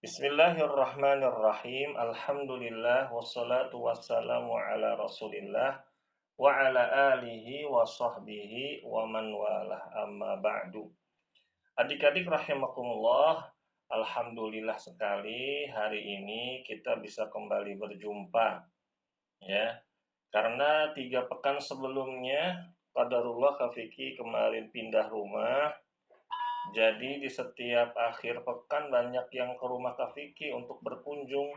Bismillahirrahmanirrahim. Alhamdulillah wassalatu wassalamu ala Rasulillah wa ala alihi wa sahbihi wa man walah amma ba'du. Adik-adik rahimakumullah, alhamdulillah sekali hari ini kita bisa kembali berjumpa ya. Karena 3 pekan sebelumnya qadarullah Kak Vicky kemarin pindah rumah. Jadi di setiap akhir pekan banyak yang ke rumah Kak Vicky untuk berkunjung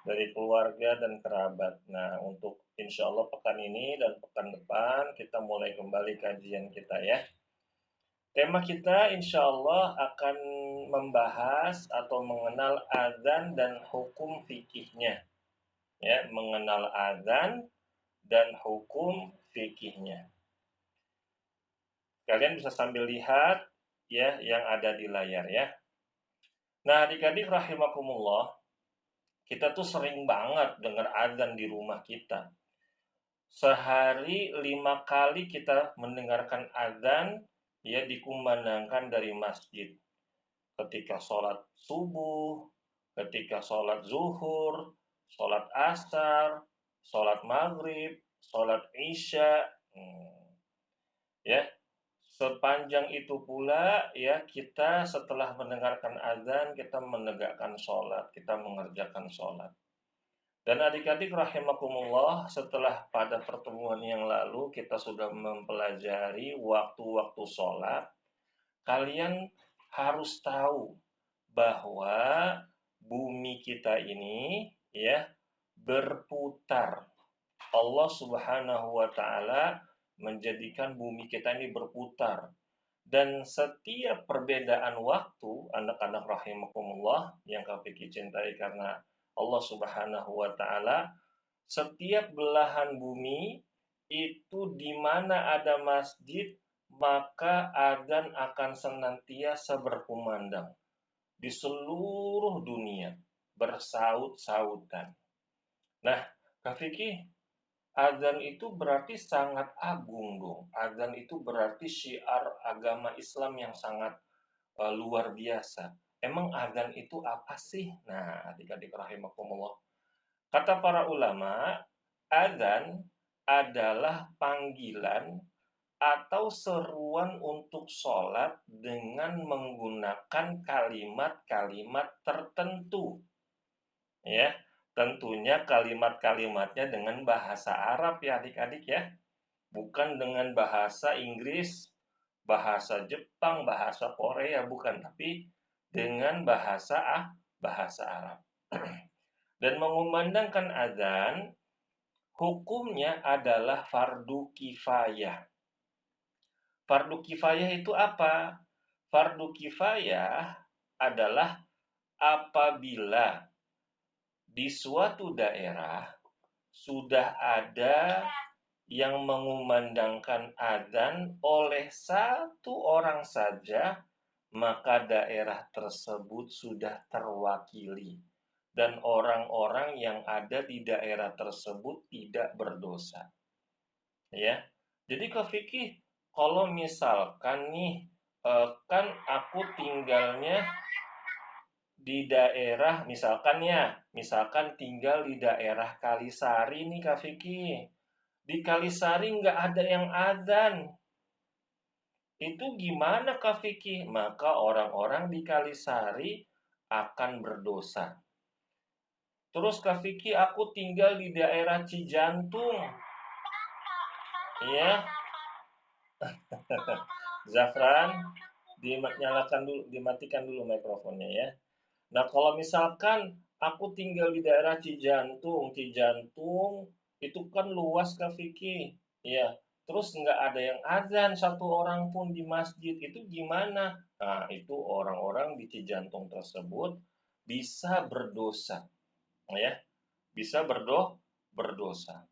dari keluarga dan kerabat. Nah, untuk insya Allah pekan ini dan pekan depan kita mulai kembali kajian kita ya. Tema kita insya Allah akan membahas atau mengenal azan dan hukum fikihnya. Ya, mengenal azan dan hukum fikihnya. Kalian bisa sambil lihat ya yang ada di layar ya. Nah, adik-adik rahimakumullah, kita tuh sering banget dengar azan di rumah kita. Sehari 5 kali kita mendengarkan azan ya dikumandangkan dari masjid. Ketika sholat subuh, ketika sholat zuhur, sholat asar, sholat maghrib, sholat isya. Ya, sepanjang itu pula ya kita setelah mendengarkan azan kita menegakkan sholat, kita mengerjakan sholat. Dan adik-adik rahimakumullah, setelah pada pertemuan yang lalu kita sudah mempelajari waktu-waktu sholat, kalian harus tahu bahwa bumi kita ini ya berputar. Allah Subhanahu wa taala menjadikan bumi kita ini berputar. Dan setiap perbedaan waktu, anak-anak rahimakumullah yang kami cintai karena Allah Subhanahu wa taala, setiap belahan bumi itu di mana ada masjid, maka adzan akan senantiasa berkumandang di seluruh dunia, bersaut-sautan. Nah, Kak Vicky, adzan itu berarti sangat agung dong. Adzan itu berarti syiar agama Islam yang sangat luar biasa. Emang adzan itu apa sih? Nah, adik-adik rahimakumullah. Kata para ulama, adzan adalah panggilan atau seruan untuk sholat dengan menggunakan kalimat-kalimat tertentu. Ya, tentunya kalimat-kalimatnya dengan bahasa Arab ya adik-adik ya. Bukan dengan bahasa Inggris, bahasa Jepang, bahasa Korea, bukan, tapi dengan bahasa Arab. Dan mengumandangkan azan, hukumnya adalah fardu kifayah. Fardu kifayah itu apa? Fardu kifayah adalah apabila di suatu daerah sudah ada yang mengumandangkan adzan oleh satu orang saja, maka daerah tersebut sudah terwakili dan orang-orang yang ada di daerah tersebut tidak berdosa. Ya. Jadi Kak Vicky, kalau misalkan nih kan aku tinggalnya di daerah misalkan tinggal di daerah Kalisari nih Kak Vicky. Di Kalisari nggak ada yang adzan. Itu gimana Kak Vicky? Maka orang-orang di Kalisari akan berdosa. Terus Kak Vicky, aku tinggal di daerah Cijantung. Ya, Zafran, dimatikan dulu mikrofonnya ya. Nah, kalau misalkan aku tinggal di daerah Cijantung itu kan luas Kak Vicky. Ya, terus nggak ada yang azan satu orang pun di masjid, itu gimana? Nah, itu orang-orang di Cijantung tersebut bisa berdosa, ya, bisa berdosa.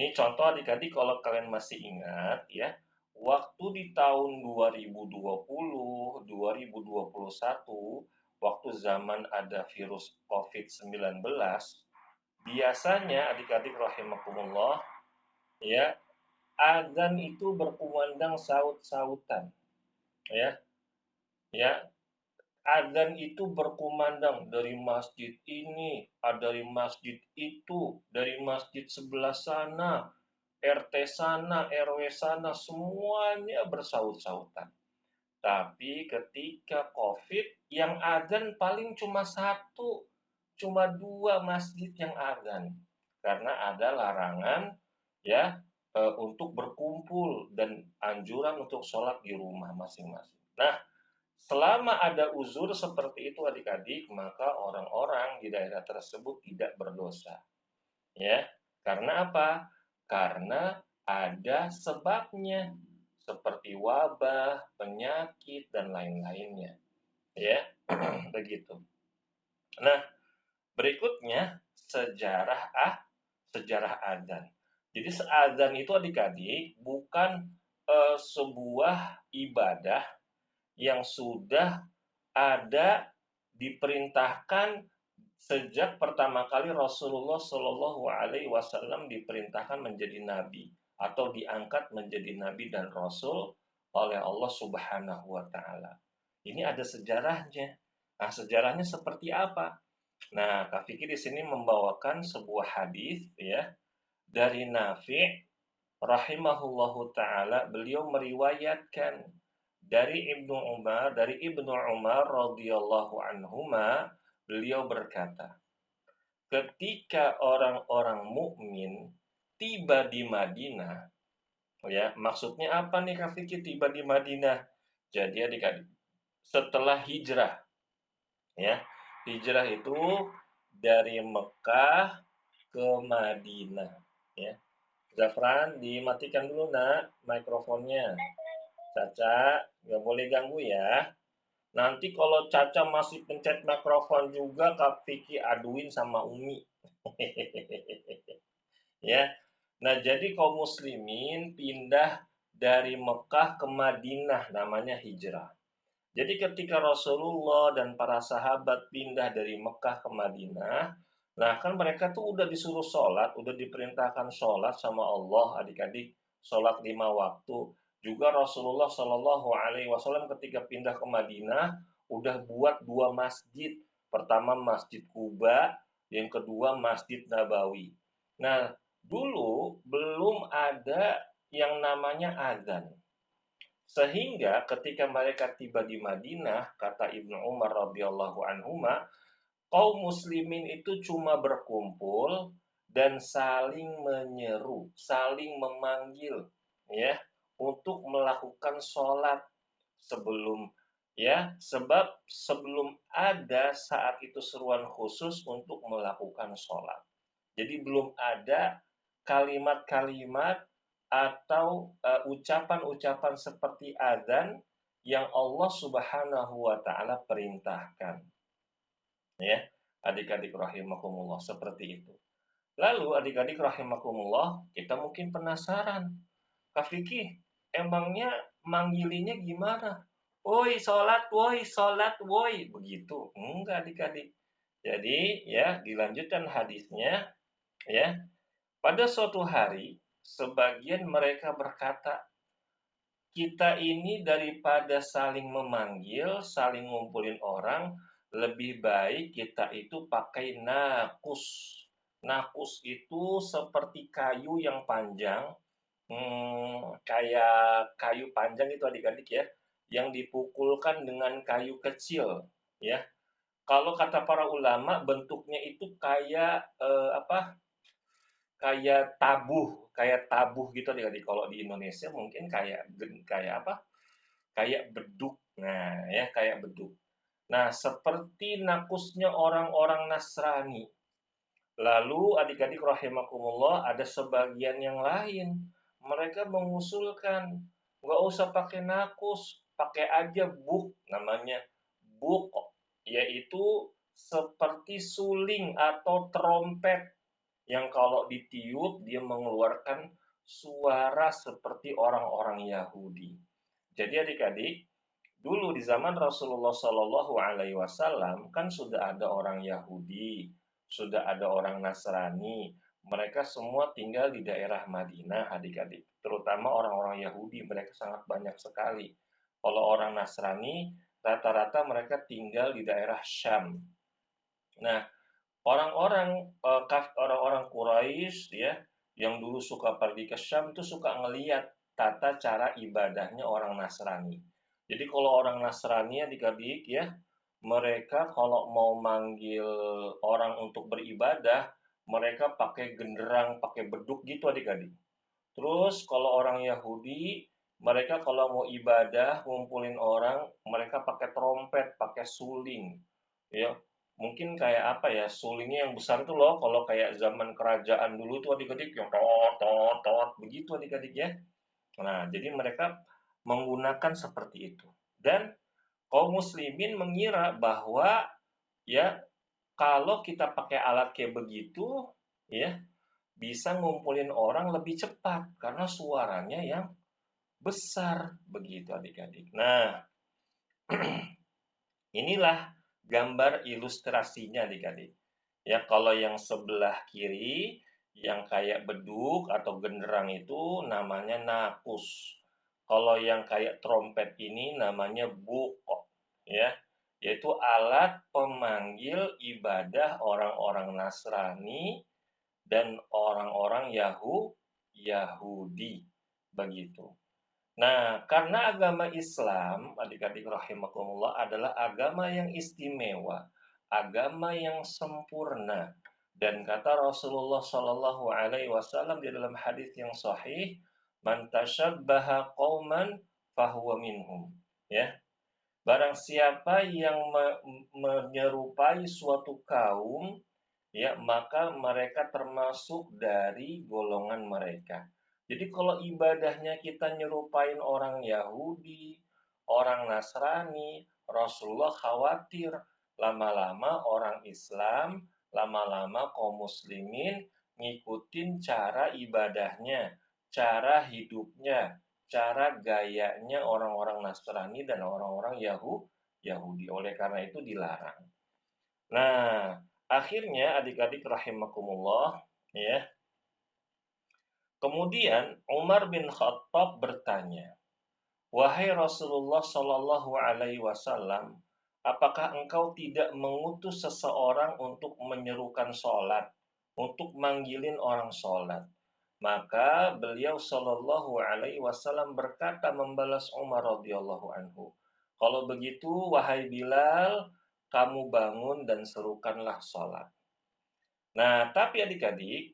Ini contoh adik-adik kalau kalian masih ingat ya, waktu di tahun 2020, 2021, waktu zaman ada virus COVID-19, biasanya adik-adik rahimakumullah ya, azan itu berkumandang saut-sautan. Ya. Ya, adzan itu berkumandang dari masjid ini, dari masjid itu, dari masjid sebelah sana, RT sana, RW sana, semuanya bersaut-sautan. Tapi ketika COVID, yang adzan paling cuma satu, cuma dua masjid yang adzan. Karena ada larangan ya untuk berkumpul dan anjuran untuk sholat di rumah masing-masing. Nah, selama ada uzur seperti itu adik-adik, maka orang-orang di daerah tersebut tidak berdosa. Ya, karena apa? Karena ada sebabnya seperti wabah, penyakit dan lain-lainnya. Ya, begitu. Nah, berikutnya sejarah adzan. Jadi adzan itu adik-adik bukan sebuah ibadah yang sudah ada diperintahkan sejak pertama kali Rasulullah Shallallahu Alaihi Wasallam diperintahkan menjadi nabi atau diangkat menjadi nabi dan rasul oleh Allah Subhanahu Wa Taala. Ini ada sejarahnya. Nah, sejarahnya seperti apa? Nah, Kak Fikri di sini membawakan sebuah hadis ya dari Nafi' rahimahullahu taala. Beliau meriwayatkan dari Ibnu Umar radhiyallahu anhuma, beliau berkata, ketika orang-orang mukmin tiba di Madinah, ya, maksudnya apa nih Kak Fikri tiba di Madinah? Jadi adik-adik, setelah hijrah, ya, hijrah itu dari Mekah ke Madinah, ya. Zafran, dimatikan dulu nak mikrofonnya. Caca, nggak boleh ganggu ya. Nanti kalau Caca masih pencet mikrofon juga, Kak Vicky aduin sama Umi. Ya. Nah, jadi kaum muslimin pindah dari Mekah ke Madinah, namanya hijrah. Jadi ketika Rasulullah dan para sahabat pindah dari Mekah ke Madinah, nah kan mereka tuh udah disuruh sholat, udah diperintahkan sholat sama Allah, adik-adik, sholat 5 waktu. Juga Rasulullah Shallallahu Alaihi Wasallam ketika pindah ke Madinah, udah buat 2 masjid. Pertama Masjid Kuba, yang kedua Masjid Nabawi. Nah, dulu belum ada yang namanya azan. Sehingga ketika mereka tiba di Madinah, kata Ibnu Umar radhiyallahu anhuma, kaum muslimin itu cuma berkumpul dan saling menyeru, saling memanggil ya untuk melakukan sholat sebelum ya sebab sebelum ada saat itu seruan khusus untuk melakukan sholat. Jadi belum ada kalimat-kalimat atau ucapan-ucapan seperti adzan yang Allah Subhanahu wa taala perintahkan. Ya, adik-adik rahimakumullah seperti itu. Lalu adik-adik rahimakumullah, kita mungkin penasaran, Kak Vicky, emangnya manggilinya gimana? Woi, sholat, woi, begitu. Enggak adik-adik. Jadi ya, dilanjutkan hadisnya ya. Pada suatu hari, sebagian mereka berkata, kita ini daripada saling memanggil, saling ngumpulin orang, lebih baik kita itu pakai nakus. Nakus itu seperti kayu yang panjang, kayak kayu panjang itu adik-adik ya, yang dipukulkan dengan kayu kecil, ya. Kalau kata para ulama, bentuknya itu kayak kayak tabuh gitu adik-adik. Kalau di Indonesia mungkin kayak apa? Kayak beduk. Nah, ya kayak beduk. Nah, seperti nakusnya orang-orang Nasrani. Lalu adik-adik rahimakumullah ada sebagian yang lain. Mereka mengusulkan, nggak usah pakai nakus, pakai aja buk namanya. Buk, yaitu seperti suling atau trompet yang kalau ditiup dia mengeluarkan suara seperti orang-orang Yahudi. Jadi adik-adik, dulu di zaman Rasulullah Shallallahu Alaihi Wasallam kan sudah ada orang Yahudi, sudah ada orang Nasrani. Mereka semua tinggal di daerah Madinah, adik-adik. Terutama orang-orang Yahudi, mereka sangat banyak sekali. Kalau orang Nasrani rata-rata mereka tinggal di daerah Syam. Nah, orang-orang Quraisy ya, yang dulu suka pergi ke Syam tuh suka ngeliat tata cara ibadahnya orang Nasrani. Jadi kalau orang Nasrani adik-adik ya, mereka kalau mau manggil orang untuk beribadah, mereka pakai genderang, pakai beduk gitu adik-adik. Terus kalau orang Yahudi, mereka kalau mau ibadah, ngumpulin orang, mereka pakai trompet, pakai suling. Ya, mungkin kayak apa ya, sulingnya yang besar tuh loh, kalau kayak zaman kerajaan dulu tuh adik-adik, yang tot, tot, tot, begitu adik-adik ya. Nah, jadi mereka menggunakan seperti itu. Dan kaum muslimin mengira bahwa ya kalau kita pakai alat kayak begitu, ya bisa ngumpulin orang lebih cepat karena suaranya yang besar begitu adik-adik. Nah, inilah gambar ilustrasinya adik-adik. Ya, kalau yang sebelah kiri yang kayak beduk atau genderang itu namanya nakus. Kalau yang kayak trompet ini namanya bukok, ya, yaitu alat pemanggil ibadah orang-orang Nasrani dan orang-orang Yahudi begitu. Nah, karena agama Islam, adik-adik rahimakumullah, adalah agama yang istimewa, agama yang sempurna. Dan kata Rasulullah Shallallahu Alaihi Wasallam di dalam hadis yang sahih, "Man tashabbaha qauman fahuwa minhum." Ya, barang siapa yang menyerupai suatu kaum, ya, maka mereka termasuk dari golongan mereka. Jadi kalau ibadahnya kita nyerupain orang Yahudi, orang Nasrani, Rasulullah khawatir lama-lama orang Islam, lama-lama kaum muslimin ngikutin cara ibadahnya, cara hidupnya, cara gayanya orang-orang Nasrani dan orang-orang Yahudi. Oleh karena itu dilarang. Nah, akhirnya adik-adik rahimakumullah, ya. Kemudian Umar bin Khattab bertanya, "Wahai Rasulullah Shallallahu alaihi wasallam, apakah engkau tidak mengutus seseorang untuk menyerukan sholat, untuk manggilin orang sholat?" Maka beliau Shallallahu alaihi wasallam berkata membalas Umar radhiyallahu anhu, "Kalau begitu wahai Bilal, kamu bangun dan serukanlah sholat." Nah, tapi adik-adik,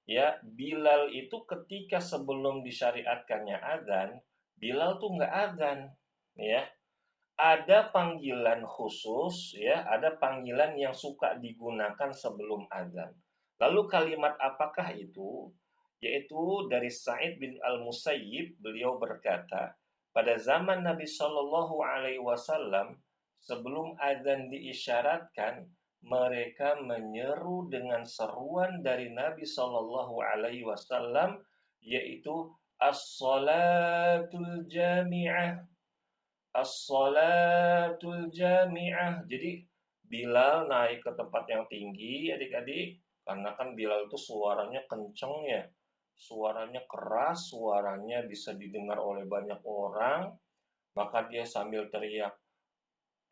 ya, Bilal itu ketika sebelum disyariatkannya adzan, Bilal tuh nggak adzan, ya. Ada panggilan khusus, ya, ada panggilan yang suka digunakan sebelum adzan. Lalu kalimat apakah itu? Yaitu dari Sa'id bin Al-Musayyib, beliau berkata, pada zaman Nabi Shallallahu Alaihi Wasallam, sebelum adzan diisyaratkan, mereka menyeru dengan seruan dari Nabi Shallallahu Alaihi Wasallam, yaitu as-salatul jami'ah, as-salatul jami'ah. Jadi Bilal naik ke tempat yang tinggi adik-adik, karena kan Bilal itu suaranya kenceng ya, suaranya keras, suaranya bisa didengar oleh banyak orang, maka dia sambil teriak,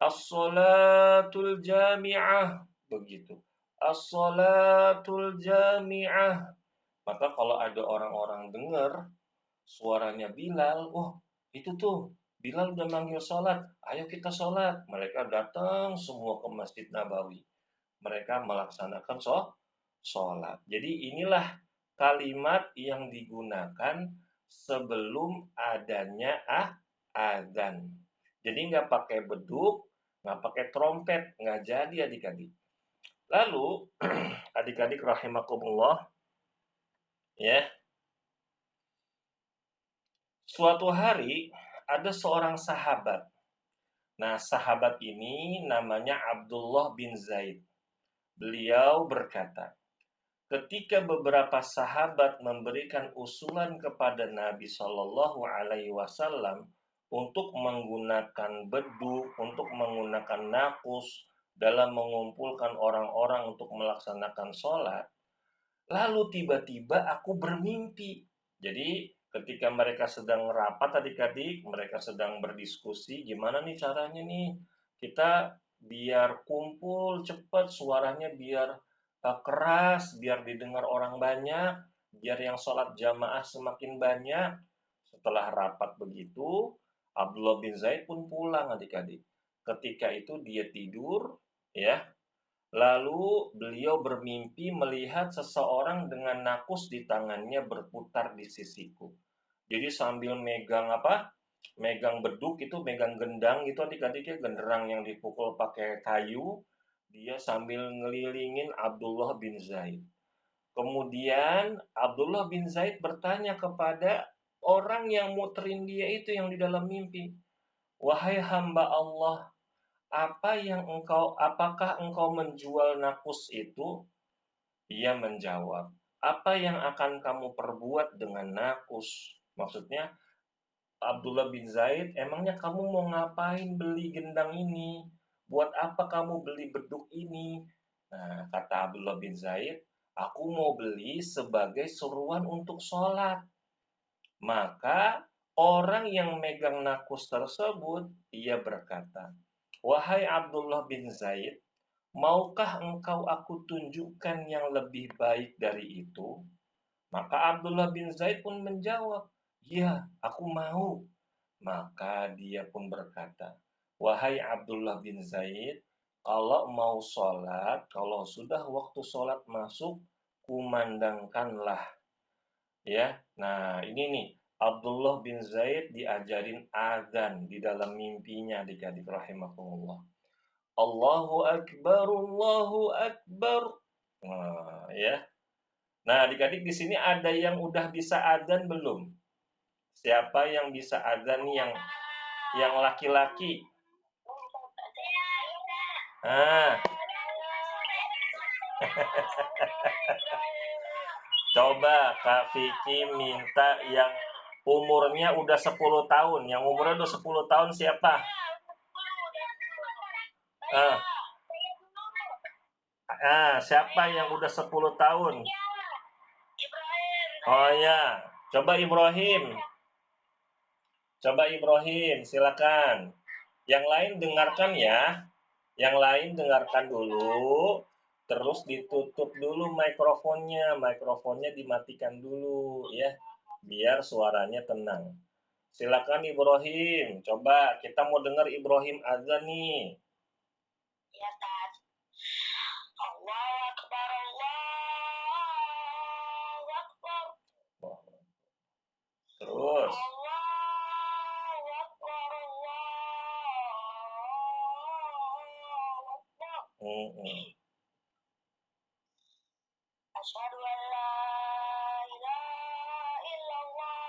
"As-salatul jami'ah." Begitu. As-salatul jami'ah. Maka kalau ada orang-orang dengar suaranya Bilal, "Oh, itu tuh Bilal udah manggil sholat, ayo kita sholat." Mereka datang semua ke Masjid Nabawi. Mereka melaksanakan sholat. Jadi inilah kalimat yang digunakan sebelum adanya adzan. Jadi nggak pakai beduk, nggak pakai trompet, nggak jadi adik-adik. Lalu adik-adik rahimakumullah, ya, suatu hari ada seorang sahabat. Nah, sahabat ini namanya Abdullah bin Zaid. Beliau berkata, ketika beberapa sahabat memberikan usulan kepada Nabi Shallallahu Alaihi Wasallam untuk menggunakan beduk, untuk menggunakan nakus dalam mengumpulkan orang-orang untuk melaksanakan sholat, lalu tiba-tiba aku bermimpi. Jadi Ketika mereka sedang rapat adik-adik, mereka sedang berdiskusi, gimana nih caranya nih kita biar kumpul cepat, suaranya biar keras, biar didengar orang banyak, biar yang sholat jamaah semakin banyak. Setelah rapat begitu, Abdullah bin Zaid pun pulang adik-adik. Ketika itu dia tidur, ya. Lalu beliau bermimpi melihat seseorang dengan nakus di tangannya berputar di sisiku. Jadi sambil megang apa? Megang beduk itu, megang gendang gitu adik-adiknya, genderang yang dipukul pakai kayu, dia sambil ngelilingin Abdullah bin Zaid. Kemudian Abdullah bin Zaid bertanya kepada orang yang muterin dia itu yang di dalam mimpi, "Wahai hamba Allah, apakah engkau menjual nakus itu?" Ia menjawab, "Apa yang akan kamu perbuat dengan nakus?" Maksudnya, Abdullah bin Zaid, emangnya kamu mau ngapain beli gendang ini? Buat apa kamu beli beduk ini? Nah, kata Abdullah bin Zaid, aku mau beli sebagai seruan untuk sholat. Maka orang yang megang nakus tersebut, ia berkata, "Wahai Abdullah bin Zaid, maukah engkau aku tunjukkan yang lebih baik dari itu?" Maka Abdullah bin Zaid pun menjawab, "Ya, aku mau." Maka dia pun berkata, "Wahai Abdullah bin Zaid, kalau mau sholat, kalau sudah waktu sholat masuk, kumandangkanlah." Ya, nah ini nih, Abdullah bin Zaid diajarin adzan di dalam mimpinya adik-adik rahimahullah. Allahu Akbar, Allahu Akbar. Nah, ya. Nah, adik-adik di sini ada yang udah bisa adzan belum? Siapa yang bisa adzan nih yang laki-laki? Ah, coba Kak Vicky minta yang umurnya udah 10 tahun. Yang umurnya udah 10 tahun siapa? Ah, siapa yang udah 10 tahun? Oh ya, coba Ibrahim. Coba Ibrahim, silakan. Yang lain dengarkan ya. Yang lain dengarkan dulu. Terus ditutup dulu mikrofonnya. Mikrofonnya dimatikan dulu ya. Biar suaranya tenang. Silakan Ibrahim. Coba kita mau dengar Ibrahim azan nih. Ya, Tad. Allahu Akbar, Allahu Akbar. Terus. Allahu Akbar, Allahu Akbar. Asyhadu an la ilaha illallah.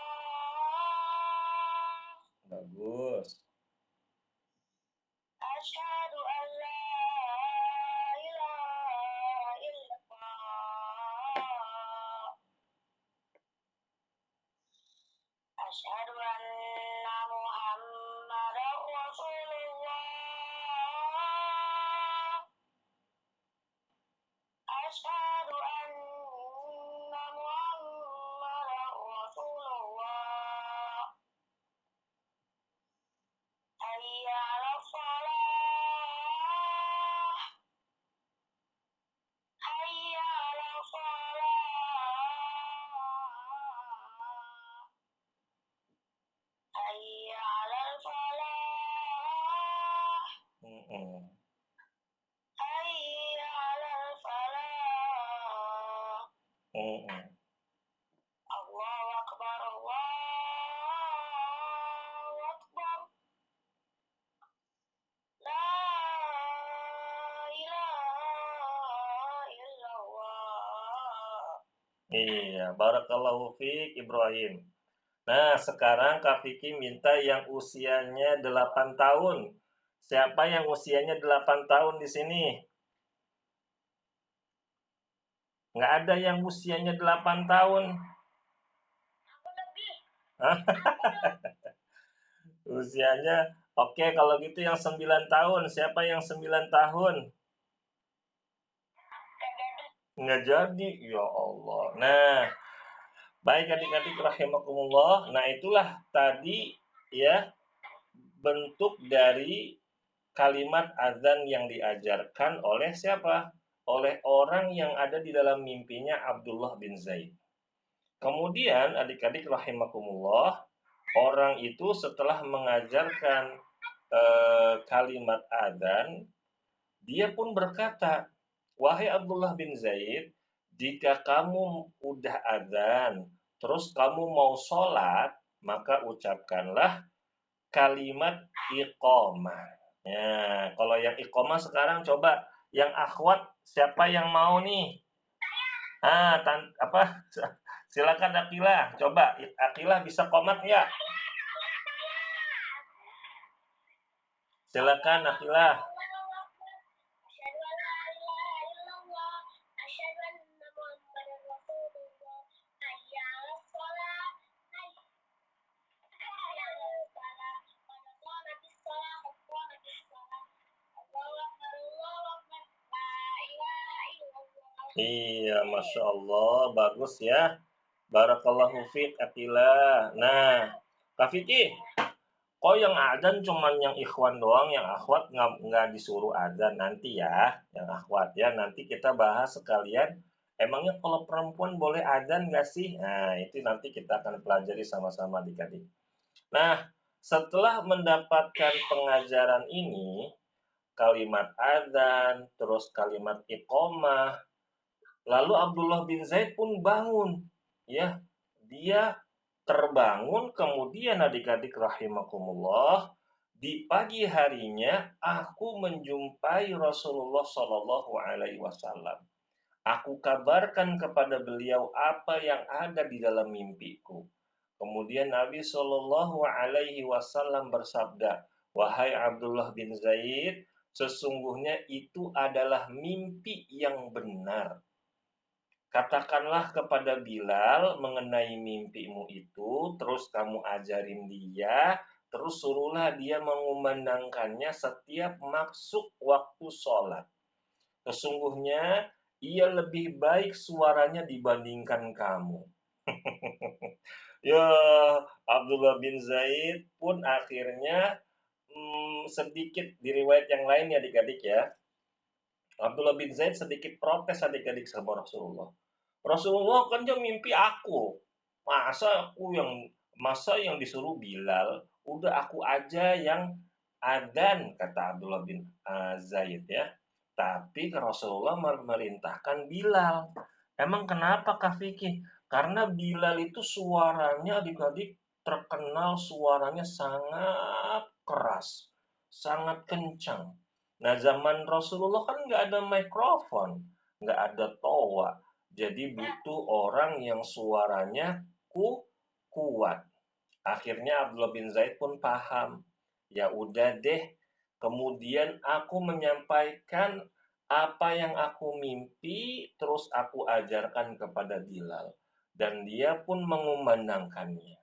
Bagus. Asyhadu an la ilaha illallah. Asyhadu anna Muhammadar Rasulullah. Asyhadu anna Muhammadar Rasulullah. Hayya 'alal shalah. Hayya 'alal shalah. Hayya 'alal falah. Hayya 'alal falah. Allahu Akbar, Allahu Akbar. La ilaha illallah. Iya, barakallahu fiik Ibrahim. Nah, sekarang Kak Vicky minta yang usianya 8 tahun. Siapa yang usianya 8 tahun di sini? Nggak ada yang usianya 8 tahun. Aku lebih. Usianya, oke kalau gitu yang 9 tahun. Siapa yang 9 tahun? Nggak jadi, ya Allah. Nah, Baik adik-adik rahimakumullah. Nah, itulah tadi ya bentuk dari kalimat azan yang diajarkan oleh siapa? Oleh orang yang ada di dalam mimpinya Abdullah bin Zaid. Kemudian adik-adik rahimakumullah, orang itu setelah mengajarkan kalimat azan, dia pun berkata, "Wahai Abdullah bin Zaid, jika kamu udah azan, terus kamu mau sholat, maka ucapkanlah kalimat iqamah." Ya, kalau yang iqamah sekarang coba yang akhwat siapa yang mau nih? Apa? Silakan Akilah, coba Akilah bisa komat nggak? Silakan Akilah. Asyhadu an la ilaha illallah, asyhadu anna Muhammadar Rasulullah. Hayya 'alas shalah, hayya 'alal falah, qad qamatis shalah, qad qamatis shalah. Allahu akbar, Allahu akbar, la ilaha illallah. Iya, Masya Allah, bagus ya. Barakallahu fiq Akilah. Nah, Kak Vicky, kok yang adzan cuman yang ikhwan doang, yang akhwat nggak disuruh adzan nanti ya, yang akhwat ya. Nanti kita bahas sekalian. Emangnya kalau perempuan boleh adzan nggak sih? Nah, itu nanti kita akan pelajari sama-sama adik-adik. Nah, setelah mendapatkan pengajaran ini, kalimat adzan, terus kalimat iqomah, lalu Abdullah bin Zaid pun bangun. Ya, dia terbangun, kemudian adik-adik rahimakumullah, di pagi harinya aku menjumpai Rasulullah Shallallahu Alaihi Wasallam. Aku kabarkan kepada beliau apa yang ada di dalam mimpiku. Kemudian Nabi Shallallahu Alaihi Wasallam bersabda, "Wahai Abdullah bin Zaid, sesungguhnya itu adalah mimpi yang benar. Katakanlah kepada Bilal mengenai mimpimu itu, terus kamu ajarin dia, terus suruhlah dia mengumandangkannya setiap masuk waktu sholat. Sesungguhnya ia lebih baik suaranya dibandingkan kamu." Ya, Abdullah bin Zaid pun akhirnya sedikit di riwayat yang lain ya adik-adik ya. Abdullah bin Zaid sedikit protes adik-adik sama Rasulullah. Rasulullah kan dia mimpi aku. Masa yang disuruh Bilal, udah aku aja yang adzan, kata Abdullah bin Zaid ya. Tapi Rasulullah memerintahkan Bilal. Emang kenapa Kak Vicky? Karena Bilal itu suaranya adik-adik terkenal suaranya sangat keras, sangat kencang. Nah, zaman Rasulullah kan nggak ada mikrofon, nggak ada toa. Jadi butuh orang yang suaranya kuat. Akhirnya Abdullah bin Zaid pun paham. Ya udah deh. Kemudian aku menyampaikan apa yang aku mimpi, terus aku ajarkan kepada Bilal. Dan dia pun mengumandangkannya.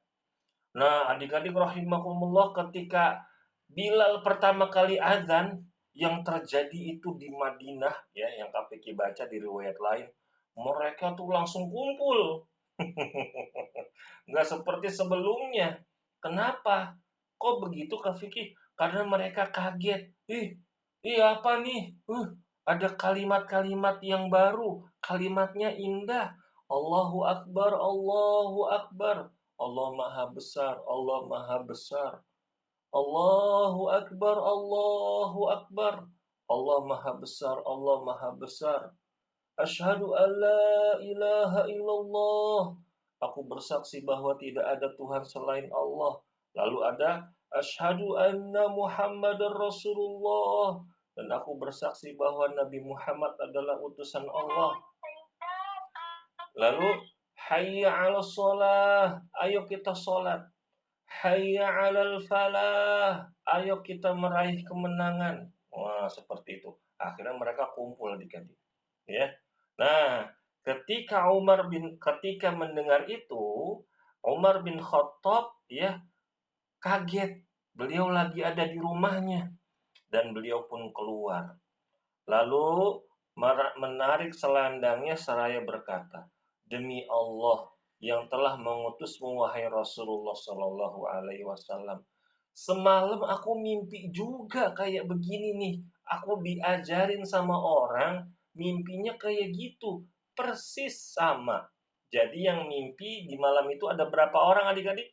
Nah, adik-adik rahimakumullah, ketika Bilal pertama kali azan, yang terjadi itu di Madinah ya, yang KPK baca di riwayat lain, mereka tuh langsung kumpul. Nggak seperti sebelumnya. Kenapa? Kok begitu Kak Vicky? Karena mereka kaget. Apa nih? Ada kalimat-kalimat yang baru. Kalimatnya indah. Allahu Akbar, Allahu Akbar. Allah Maha Besar, Allah Maha Besar. Allahu Akbar, Allahu Akbar. Allah Maha Besar, Allah Maha Besar. Asyhadu an la ilaha illallah. Aku bersaksi bahwa tidak ada Tuhan selain Allah. Lalu ada asyhadu anna Muhammadar Rasulullah. Dan aku bersaksi bahwa Nabi Muhammad adalah utusan Allah. Lalu hayya 'alas shalah, ayo kita salat. Hayya 'alal falah, ayo kita meraih kemenangan. Wah, seperti itu. Akhirnya mereka kumpul adik-adik. Ya. Nah, ketika mendengar itu, Umar bin Khattab ya kaget. Beliau lagi ada di rumahnya dan beliau pun keluar. Lalu menarik selendangnya seraya berkata, "Demi Allah, yang telah mengutusmu wahai Rasulullah Shallallahu Alaihi Wasallam. Semalam aku mimpi juga kayak begini nih. Aku diajarin sama orang, mimpinya kayak gitu, persis sama. Jadi yang mimpi di malam itu ada berapa orang adik-adik?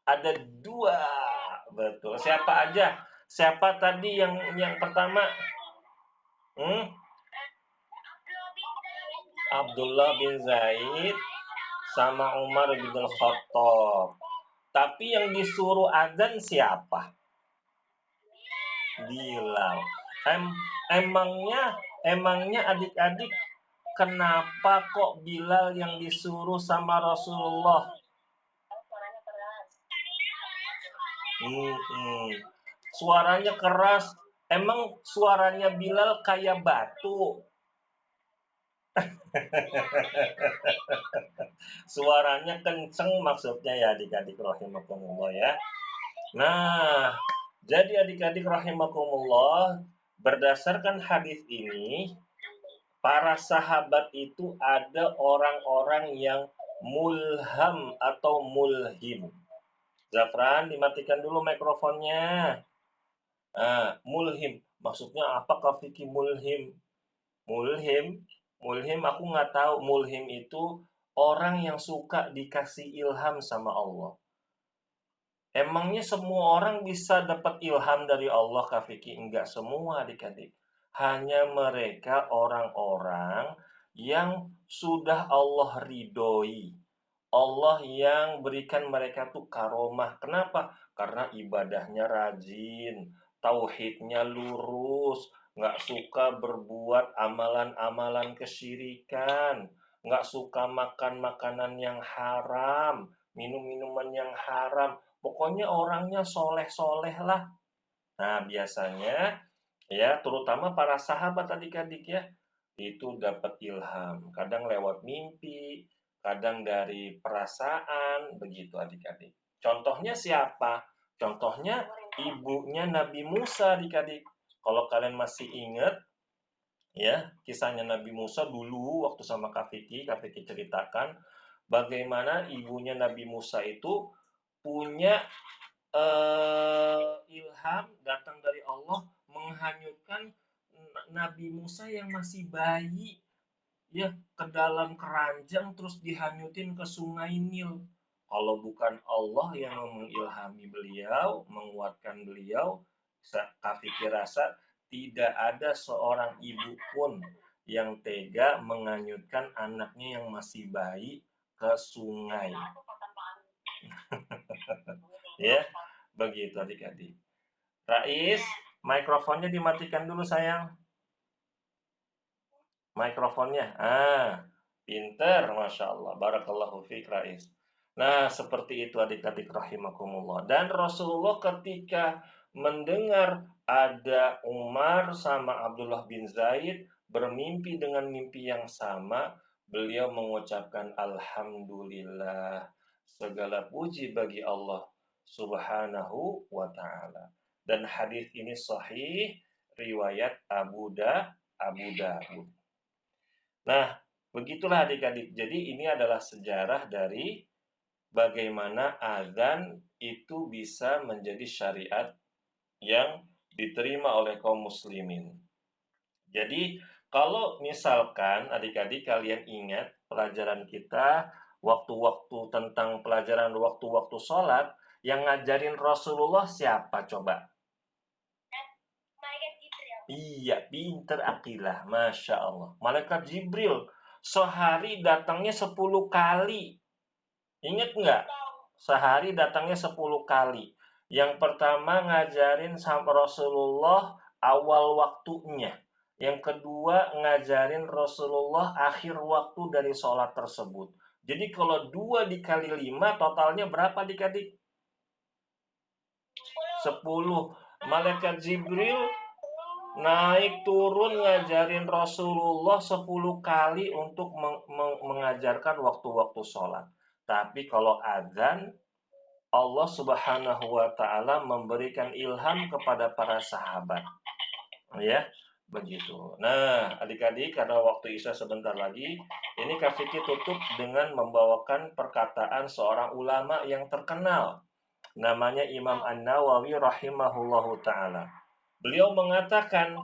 Ada 2. Betul. Siapa aja? Siapa tadi yang pertama? Abdullah bin Zaid sama Umar bin Khattab. Tapi yang disuruh adzan siapa? Bilal. Emangnya adik-adik kenapa kok Bilal yang disuruh sama Rasulullah? Suaranya keras. Emang suaranya Bilal kayak batu? Suaranya kenceng maksudnya ya adik-adik rahimakumullah ya. Nah, jadi adik-adik rahimakumullah, berdasarkan hadis ini, para sahabat itu ada orang-orang yang mulham atau mulhim. Zafran, dimatikan dulu mikrofonnya. Mulhim. Maksudnya apa Kak Vicky mulhim? Mulhim aku nggak tahu. Mulhim itu orang yang suka dikasih ilham sama Allah. Emangnya semua orang bisa dapat ilham dari Allah, Kak Vicky? Enggak semua adik-adik. Hanya mereka orang-orang yang sudah Allah ridhoi. Allah yang berikan mereka tuh karomah. Kenapa? Karena ibadahnya rajin, tauhidnya lurus, nggak suka berbuat amalan-amalan kesyirikan, nggak suka makan makanan yang haram, minum minuman yang haram. Pokoknya orangnya soleh-soleh lah. Nah, biasanya ya, terutama para sahabat adik-adik ya, itu dapat ilham. Kadang lewat mimpi, kadang dari perasaan, begitu adik-adik. Contohnya siapa? Contohnya ibunya Nabi Musa adik-adik. Kalau kalian masih ingat, ya, kisahnya Nabi Musa dulu waktu sama Kak Vicky ceritakan bagaimana ibunya Nabi Musa itu punya ilham datang dari Allah menghanyutkan Nabi Musa yang masih bayi ya ke dalam keranjang terus dihanyutin ke sungai Nil. Kalau bukan Allah yang mengilhami beliau, menguatkan beliau, Kak Fikri rasa tidak ada seorang ibu pun yang tega menghanyutkan anaknya yang masih bayi ke sungai. Ya, begitu adik-adik. Rais, mikrofonnya dimatikan dulu sayang. Mikrofonnya. Pinter, Masya Allah. Barakallahu fiik Rais. Nah, seperti itu adik-adik rahimakumullah. Dan Rasulullah ketika mendengar ada Umar sama Abdullah bin Zaid bermimpi dengan mimpi yang sama, beliau mengucapkan Alhamdulillah. Segala puji bagi Allah Subhanahu wa ta'ala. Dan hadis ini sahih riwayat Abu Dawud. Nah, begitulah adik-adik. Jadi ini adalah sejarah dari bagaimana azan itu bisa menjadi syariat yang diterima oleh kaum muslimin. Jadi kalau misalkan adik-adik kalian ingat pelajaran kita waktu-waktu tentang pelajaran waktu-waktu sholat, yang ngajarin Rasulullah siapa coba? Iya, pinter Akilah, Masya Allah. Malaikat Jibril, sehari datangnya 10 kali. Ingat nggak? Sehari datangnya 10 kali. Yang pertama ngajarin sama Rasulullah awal waktunya. Yang kedua ngajarin Rasulullah akhir waktu dari sholat tersebut. Jadi kalau 2 dikali 5 totalnya berapa adik-adik? 10. Malaikat Jibril naik turun ngajarin Rasulullah 10 kali untuk mengajarkan waktu-waktu sholat. Tapi kalau azan, Allah Subhanahu wa ta'ala memberikan ilham kepada para sahabat. Ya, Begitu. Nah, adik-adik, karena waktu Isya sebentar lagi, ini Kak Vicky tutup dengan membawakan perkataan seorang ulama yang terkenal. Namanya Imam An-Nawawi rahimahullahu ta'ala. Beliau mengatakan,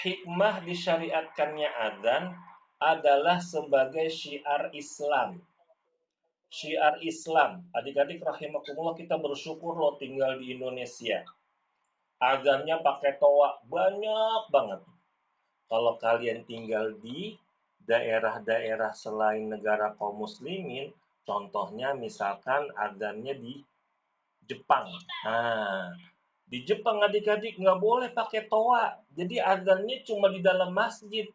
hikmah disyariatkannya adzan adalah sebagai syiar Islam. Syiar Islam. Adik-adik rahimakumullah, kita bersyukur loh tinggal di Indonesia. Adzannya pakai toa banyak banget. Kalau kalian tinggal di daerah-daerah selain negara kaum muslimin, contohnya misalkan adzannya di Jepang. Nah, di Jepang adik-adik nggak boleh pakai toa. Jadi adzannya cuma di dalam masjid.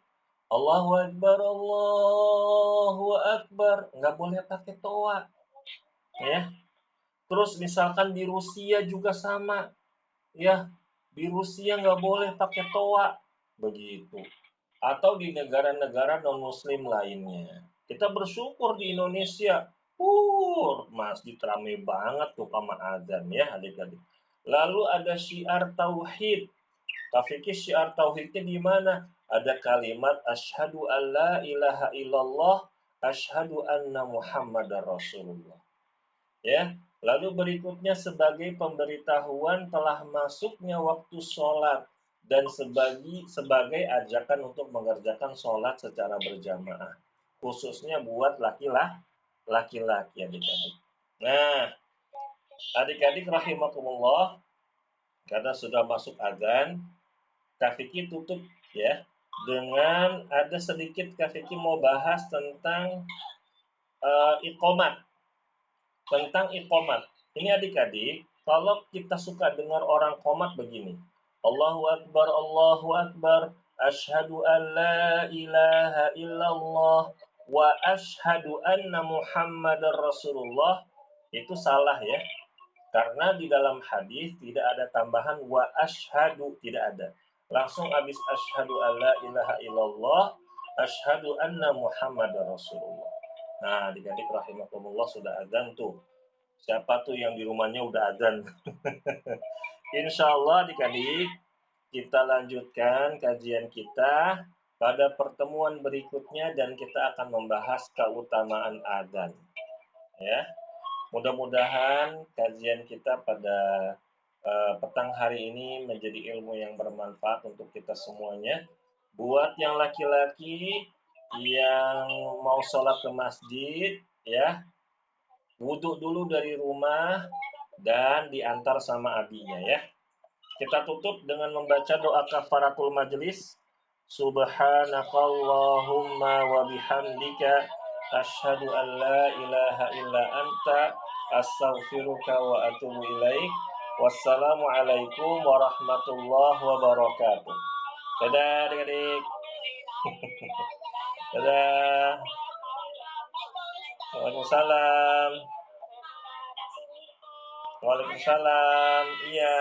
Allahu Akbar, Allahu Akbar. Nggak boleh pakai toa. Ya. Terus misalkan di Rusia juga sama. Ya, di Rusia nggak boleh pakai toa. Begitu. Atau di negara-negara non-muslim lainnya. Kita bersyukur di Indonesia, masjid ramai banget tuh sama azan ya adik-adik. Lalu ada syiar tauhid. Tafikir syiar tauhidnya di mana? Ada kalimat asyhadu alla ilaha illallah, asyhadu anna muhammadar rasulullah. Ya, lalu berikutnya sebagai pemberitahuan telah masuknya waktu sholat dan sebagai ajakan untuk mengerjakan sholat secara berjamaah, khususnya buat laki-laki adik-adik. Nah, adik-adik rahimakumullah, karena sudah masuk azan, Kak Vicky tutup ya dengan ada sedikit Kak Vicky mau bahas tentang iqomat. Tentang iqomat. Ini adik-adik, kalau kita suka dengar orang qomat begini. Allahu Akbar, asyhadu an la ilaha illallah, wa asyhadu anna Muhammadar Rasulullah. Itu salah ya. Karena di dalam hadis tidak ada tambahan wa asyhadu, tidak ada. Langsung habis asyhadu an la ilaha illallah, asyhadu anna Muhammadar Rasulullah. Nah, adik-adik rahimakumullah sudah azan tuh. Siapa tuh yang di rumahnya udah azan? Insya Allah adik-adik, kita lanjutkan kajian kita pada pertemuan berikutnya dan kita akan membahas keutamaan azan. Ya, mudah-mudahan kajian kita pada petang hari ini menjadi ilmu yang bermanfaat untuk kita semuanya. Buat yang laki-laki yang mau sholat ke masjid, ya, wudhu dulu dari rumah dan diantar sama abinya ya. Kita tutup dengan membaca doa kafaratul majelis. Subhanakallahumma wa bihamdika asyhadu an la ilaha illa anta astaghfiruka wa atubu ilaik. Wassalamualaikum warahmatullahi wabarakatuh. Dadah adik-adik. Dadah. Waalaikumsalam. Waalaikumsalam. Iya.